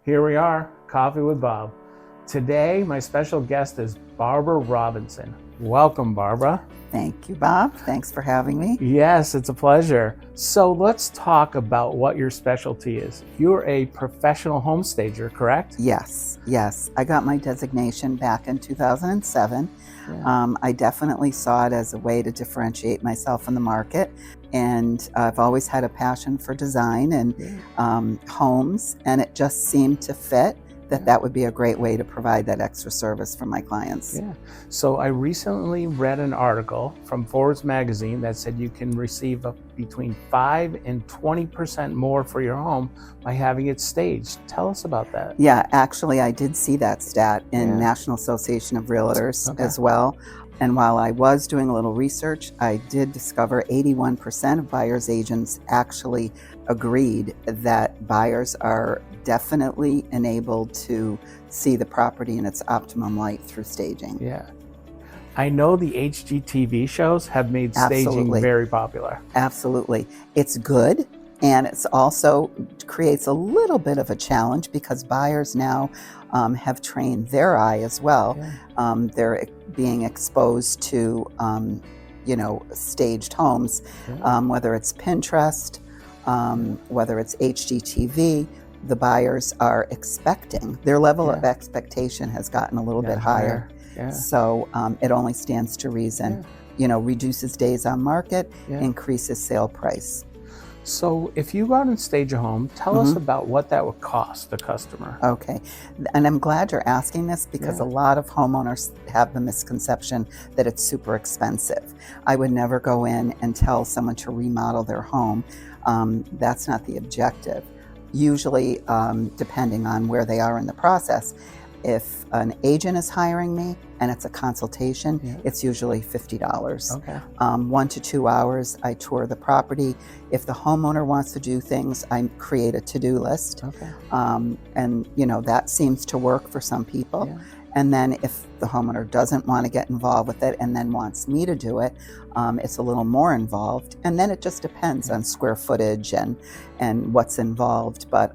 Here we are, Coffee with Bob. Today, my special guest is Barbara Robinson. Welcome, Barbara. Thank you, Bob. Thanks for having me. Yes, it's a pleasure. So let's talk about what your specialty is. You're a professional home stager, correct? Yes. I got my designation back in 2007. Yeah. I definitely saw it as a way to differentiate myself in the market. And I've always had a passion for design and homes, and it just seemed to fit that would be a great way to provide that extra service for my clients. Yeah. So I recently read an article from Forbes magazine that said you can receive between 5 and 20% more for your home by having it staged. Tell us about that. Yeah, actually, I did see that stat in National Association of Realtors as well. And while I was doing a little research, I did discover 81% of buyers agents actually agreed that buyers are definitely enabled to see the property in its optimum light through staging. Yeah. I know the HGTV shows have made staging very popular. Absolutely. It's good. And it's also creates a little bit of a challenge because buyers now have trained their eye as well. Yeah. They're being exposed to, staged homes, whether it's Pinterest, whether it's HGTV. The buyers are expecting, their level of expectation has gotten a little bit higher. Yeah. So it only stands to reason. Reduces days on market, increases sale price. So if you go out and stage a home, tell us about what that would cost the customer. Okay. And I'm glad you're asking this because a lot of homeowners have the misconception that it's super expensive. I would never go in and tell someone to remodel their home. That's not the objective. Usually, depending on where they are in the process, if an agent is hiring me and it's a consultation, it's usually $50. Okay. 1 to 2 hours, I tour the property. If the homeowner wants to do things, I create a to-do list. Okay. And that seems to work for some people. Yeah. And then if the homeowner doesn't want to get involved with it and then wants me to do it, it's a little more involved. And then it just depends on square footage and what's involved. But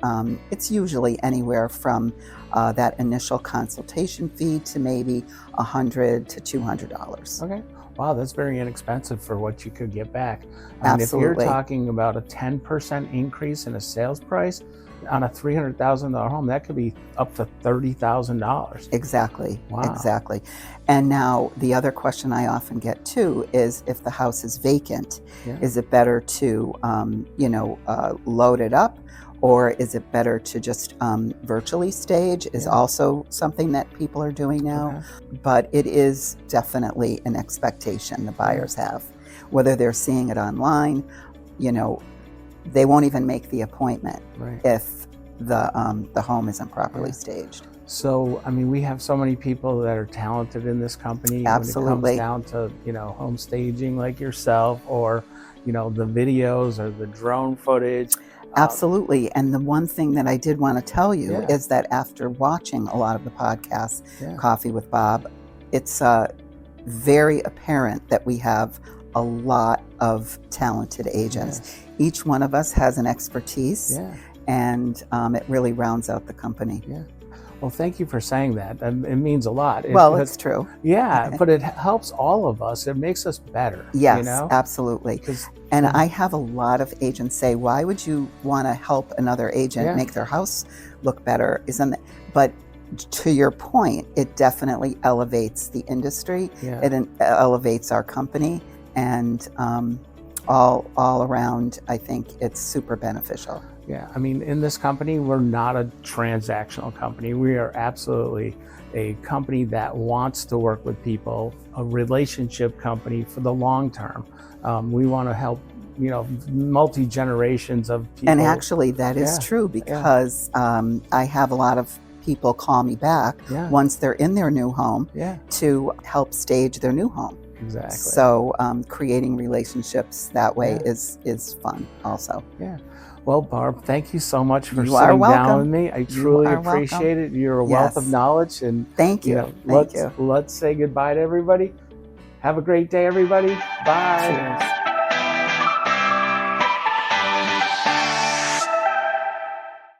it's usually anywhere from that initial consultation fee to maybe $100 to $200. Okay. Wow, that's very inexpensive for what you could get back. Absolutely. If you're talking about a 10% increase in a sales price on a $300,000 home, that could be up to $30,000. Exactly. Wow. Exactly. And now the other question I often get too is if the house is vacant, is it better to, load it up? Or is it better to just virtually stage is also something that people are doing now. Okay. But it is definitely an expectation the buyers have. Whether they're seeing it online, they won't even make the appointment if the home isn't properly staged. So, we have so many people that are talented in this company. Absolutely. When it comes down to, home staging like yourself or, the videos or the drone footage. Absolutely. And the one thing that I did want to tell you is that after watching a lot of the podcasts, Coffee with Bob, it's very apparent that we have a lot of talented agents. Each one of us has an expertise, and it really rounds out the company. Yeah. Well, thank you for saying that. It means a lot. It's true. Yeah, but it helps all of us. It makes us better. Yes, absolutely. And I have a lot of agents say, why would you want to help another agent make their house look better? But to your point, it definitely elevates the industry. It elevates our company. And all around, I think it's super beneficial. Yeah, in this company, we're not a transactional company. We are absolutely a company that wants to work with people, a relationship company for the long term. We want to help, multi-generations of people. And actually, that is true because I have a lot of people call me back once they're in their new home to help stage their new home. Exactly. So creating relationships that way is fun also. Yeah. Well, Barb, thank you so much for sitting down with me. I truly appreciate it. You're a wealth of knowledge. And thank you. Let's say goodbye to everybody. Have a great day, everybody. Bye. Cheers.